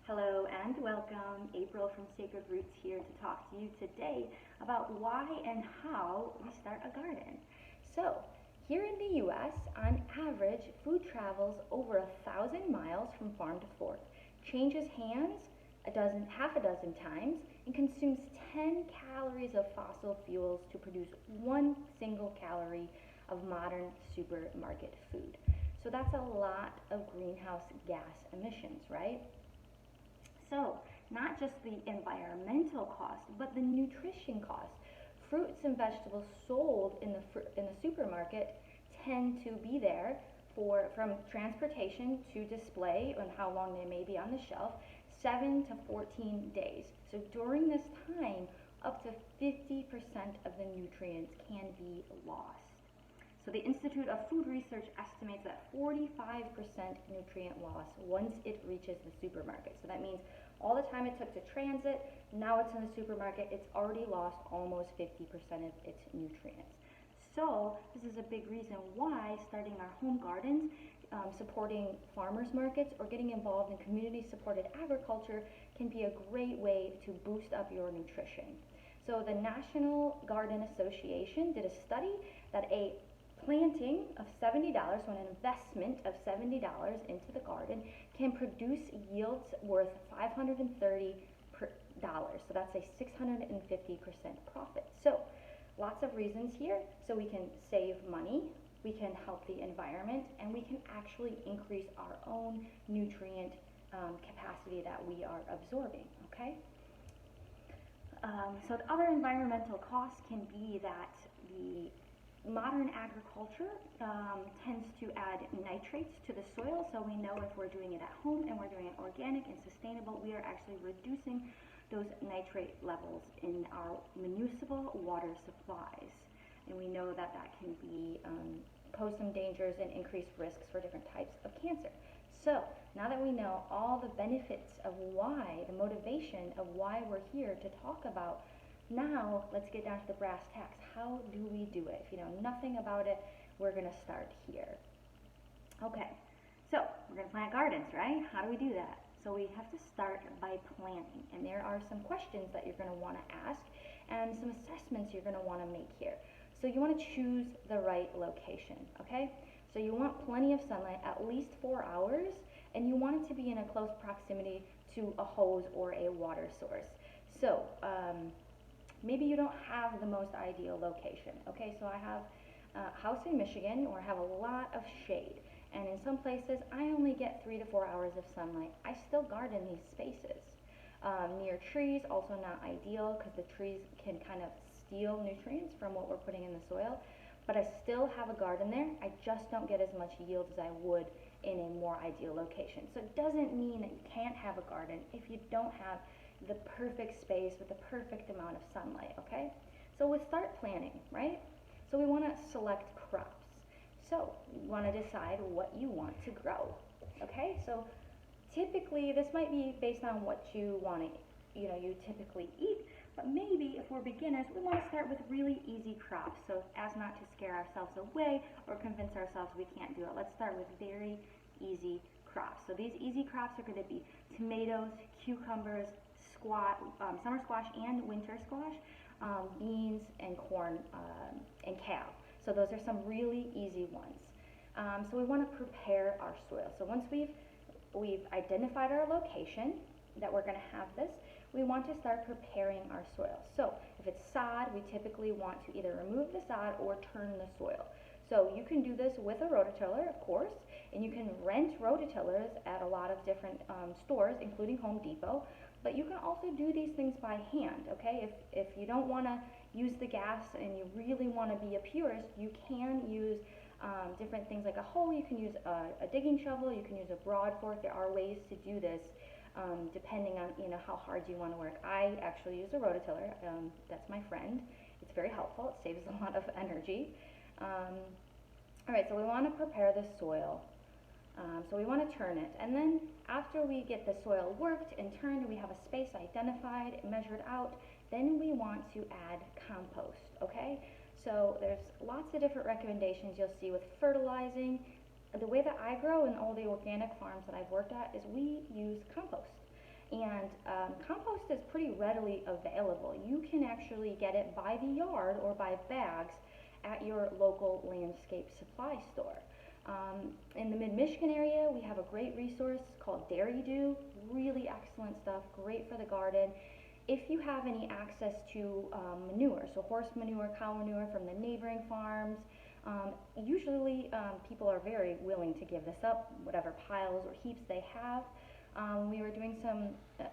Hello and welcome. April from Sacred Roots here to talk to you today about why and how we start a garden. So, here in the US, on average, food travels over 1,000 miles from farm to fork, changes hands half a dozen times, and consumes 10 calories of fossil fuels to produce 1 single calorie of modern supermarket food. So that's a lot of greenhouse gas emissions, right? So, not just the environmental cost, but the nutrition cost. Fruits and vegetables sold in the supermarket tend to be there from transportation to display and how long they may be on the shelf, 7 to 14 days. So during this time, up to 50% of the nutrients can be lost. So the Institute of Food Research estimates that 45% nutrient loss once it reaches the supermarket. So that means all the time it took to transit, now it's in the supermarket, it's already lost almost 50% of its nutrients. So this is a big reason why starting our home gardens, supporting farmers markets, or getting involved in community-supported agriculture can be a great way to boost up your nutrition. So the National Garden Association did a study that a planting of $70, so an investment of $70 into the garden, can produce yields worth $530 per dollar. So that's a 650% profit. So lots of reasons here. So we can save money, we can help the environment, and we can actually increase our own nutrient capacity that we are absorbing, okay? So the other environmental costs can be that the modern agriculture tends to add nitrates to the soil, so we know if we're doing it at home and we're doing it organic and sustainable, we are actually reducing those nitrate levels in our municipal water supplies. And we know that that can pose some dangers and increase risks for different types of cancer. So now that we know all the benefits of why, the motivation of why we're here to talk about, now let's get down to the brass tacks. How do we do it? If you know nothing about it, we're going to start here. Okay, so we're going to plant gardens, right? How do we do that? So we have to start by planting, and there are some questions that you're going to want to ask and some assessments you're going to want to make here. So you want to choose the right location, okay? So you want plenty of sunlight, at least 4 hours, and you want it to be in a close proximity to a hose or a water source. So maybe you don't have the most ideal location, okay? So I have a house in Michigan where I have a lot of shade, and in some places I only get 3 to 4 hours of sunlight. I still garden these spaces. Near trees, also not ideal because the trees can kind of steal nutrients from what we're putting in the soil, but I still have a garden there. I just don't get as much yield as I would in a more ideal location. So it doesn't mean that you can't have a garden if you don't have the perfect space with the perfect amount of sunlight, okay? So we'll start planting, right? So we want to select crops. So you want to decide what you want to grow, okay? So typically, this might be based on what you want to, you typically eat, but maybe if we're beginners, we want to start with really easy crops, so as not to scare ourselves away or convince ourselves we can't do it. Let's start with very easy crops. So these easy crops are going to be tomatoes, cucumbers, summer squash and winter squash, beans and corn and kale. So those are some really easy ones. So we want to prepare our soil. So once we've identified our location that we're going to have this, we want to start preparing our soil. So if it's sod, we typically want to either remove the sod or turn the soil. So you can do this with a rototiller, of course, and you can rent rototillers at a lot of different stores, including Home Depot. But you can also do these things by hand, okay? If you don't want to use the gas and you really want to be a purist, you can use different things like a hoe. You can use a digging shovel. You can use a broad fork. There are ways to do this depending on how hard you want to work. I actually use a rototiller. That's my friend. It's very helpful. It saves a lot of energy. All right, so we want to prepare the soil. So we want to turn it, and then after we get the soil worked and turned, we have a space identified, measured out, then we want to add compost, okay? So there's lots of different recommendations you'll see with fertilizing. The way that I grow in all the organic farms that I've worked at is we use compost. And compost is pretty readily available. You can actually get it by the yard or by bags at your local landscape supply store. In the mid-Michigan area, we have a great resource called Dairy Do. Really excellent stuff, great for the garden. If you have any access to manure, so horse manure, cow manure from the neighboring farms, usually people are very willing to give this up, whatever piles or heaps they have. We were doing some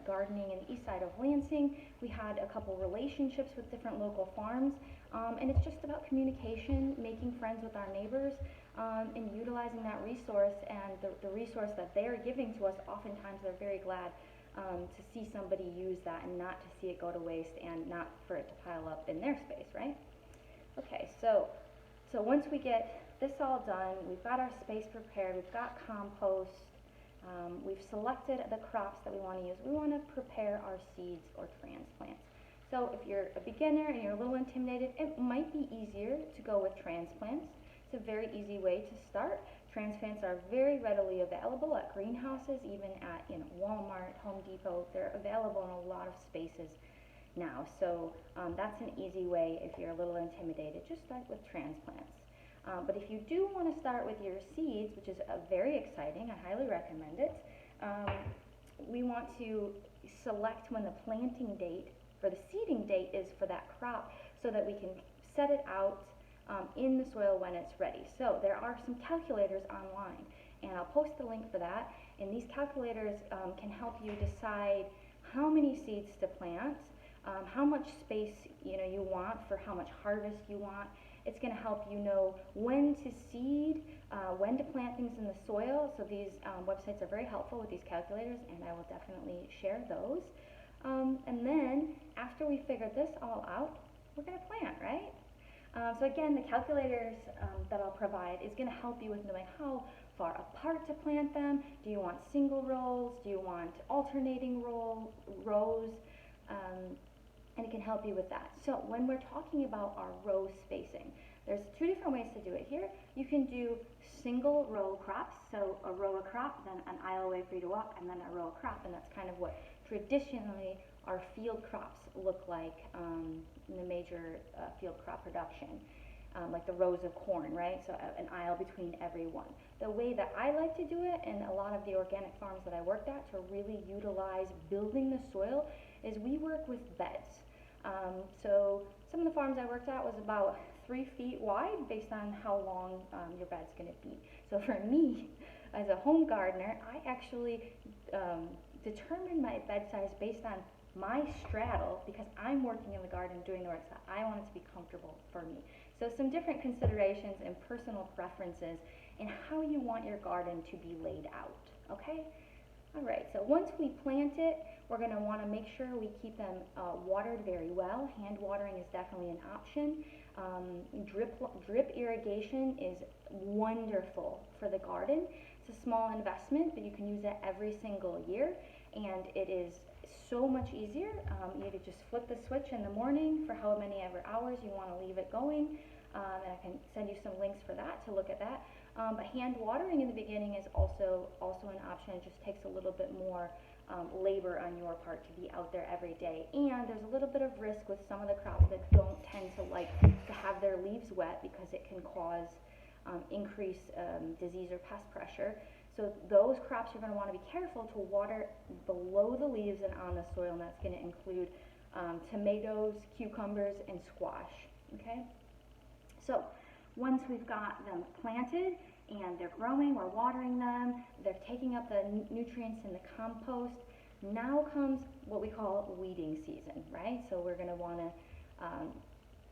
gardening in the east side of Lansing. We had a couple relationships with different local farms, and it's just about communication, making friends with our neighbors, and utilizing that resource, and the resource that they're giving to us, oftentimes they're very glad to see somebody use that and not to see it go to waste and not for it to pile up in their space, right? Okay, so once we get this all done, we've got our space prepared, we've got compost, we've selected the crops that we want to use. We want to prepare our seeds or transplants. So if you're a beginner and you're a little intimidated, it might be easier to go with transplants. It's a very easy way to start. Transplants are very readily available at greenhouses, even at Walmart, Home Depot. They're available in a lot of spaces now. So that's an easy way if you're a little intimidated. Just start with transplants. But if you do want to start with your seeds, which is very exciting, I highly recommend it, we want to select when the planting date or the seeding date is for that crop so that we can set it out in the soil when it's ready. So there are some calculators online, and I'll post the link for that. And these calculators can help you decide how many seeds to plant, how much space you want for how much harvest you want. It's going to help you know when to seed, when to plant things in the soil. So these websites are very helpful with these calculators, and I will definitely share those. And then after we figure this all out, we're going to plant, right? So again, the calculators that I'll provide is going to help you with knowing how far apart to plant them. Do you want single rows? Do you want alternating rows? And it can help you with that. So when we're talking about our row spacing, there's two different ways to do it here. You can do single row crops, so a row of crop, then an aisle away for you to walk, and then a row of crop, and that's kind of what traditionally our field crops look like in the major field crop production, like the rows of corn, right? So an aisle between every one. The way that I like to do it, and a lot of the organic farms that I worked at to really utilize building the soil, is we work with beds. So some of the farms I worked at was about 3 feet wide based on how long your bed's going to be. So for me, as a home gardener, I actually determine my bed size based on my straddle, because I'm working in the garden doing the work, so I want it to be comfortable for me. So some different considerations and personal preferences in how you want your garden to be laid out, okay? All right, so once we plant it, we're going to want to make sure we keep them watered very well. Hand watering is definitely an option. Drip irrigation is wonderful for the garden. It's a small investment, but you can use it every single year, and it is so much easier. You could just flip the switch in the morning for how many ever hours you want to leave it going, and I can send you some links for that to look at that. But hand watering in the beginning is also an option. It just takes a little bit more labor on your part to be out there every day, and there's a little bit of risk with some of the crops that don't tend to like to have their leaves wet, because it can cause increased disease or pest pressure. So those crops you're going to want to be careful to water below the leaves and on the soil, and that's going to include tomatoes, cucumbers, and squash. Okay, so once we've got them planted and they're growing, we're watering them, they're taking up the nutrients in the compost, now comes what we call weeding season, right? So we're going to want to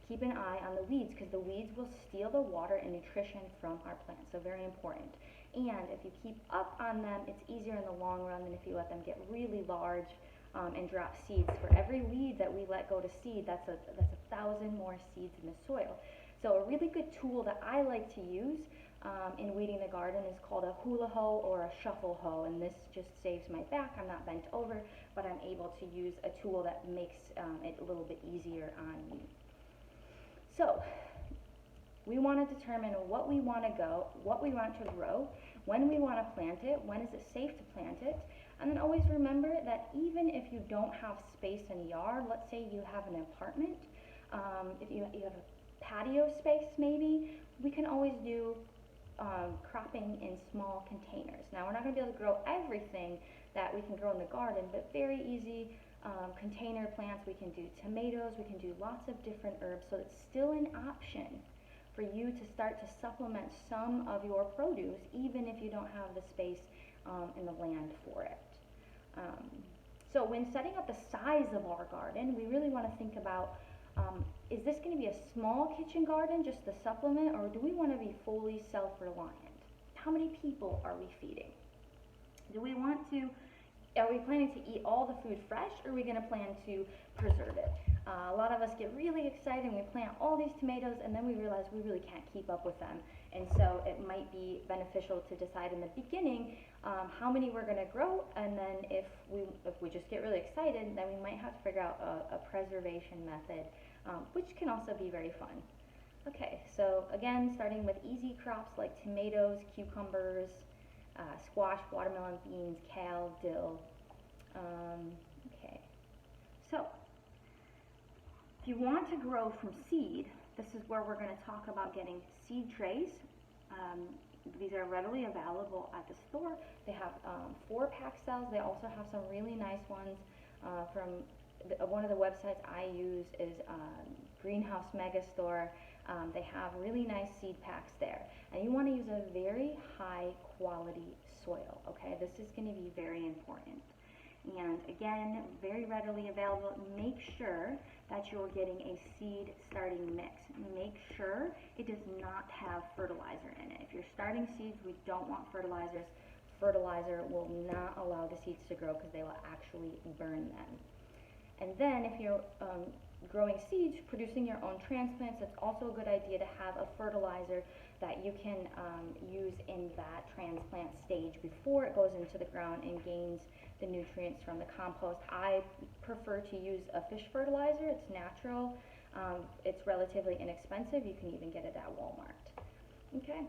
keep an eye on the weeds, because the weeds will steal the water and nutrition from our plants, so very important. And if you keep up on them, it's easier in the long run than if you let them get really large and drop seeds. For every weed that we let go to seed, that's 1,000 more seeds in the soil. So a really good tool that I like to use in weeding the garden is called a Hula Hoe or a shuffle hoe, and this just saves my back. I'm not bent over, but I'm able to use a tool that makes it a little bit easier on me. So we want to determine what we want to grow, when we want to plant it, when is it safe to plant it, And then always remember that even if you don't have space in a yard, let's say you have an apartment, if you have a patio space maybe, we can always do cropping in small containers. Now we're not going to be able to grow everything that we can grow in the garden, but very easy container plants. We can do tomatoes, we can do lots of different herbs, so it's still an option for you to start to supplement some of your produce, even if you don't have the space in the land for it. So when setting up the size of our garden, we really want to think about, is this going to be a small kitchen garden just to supplement, or do we want to be fully self-reliant? How many people are we feeding? Are we planning to eat all the food fresh, or are we going to plan to preserve it? A lot of us get really excited and we plant all these tomatoes, and then we realize we really can't keep up with them. And so it might be beneficial to decide in the beginning how many we're going to grow, and then if we just get really excited, then we might have to figure out a preservation method, which can also be very fun. Okay, so again, starting with easy crops like tomatoes, cucumbers, squash, watermelon, beans, kale, dill. Okay, so if you want to grow from seed, this is where we're going to talk about getting seed trays. These are readily available at the store. They have 4-pack cells. They also have some really nice ones from one of the websites I use is Greenhouse Megastore. They have really nice seed packs there. And you want to use a very high quality soil, okay? This is going to be very important. And again, very readily available. Make sure that you're getting a seed starting mix. Make sure it does not have fertilizer in it. If you're starting seeds, we don't want fertilizers. Fertilizer will not allow the seeds to grow because they will actually burn them. And then if you're growing seeds, producing your own transplants, it's also a good idea to have a fertilizer that you can use in that transplant stage before it goes into the ground and gains the nutrients from the compost. I prefer to use a fish fertilizer. It's natural. It's relatively inexpensive. You can even get it at Walmart. Okay.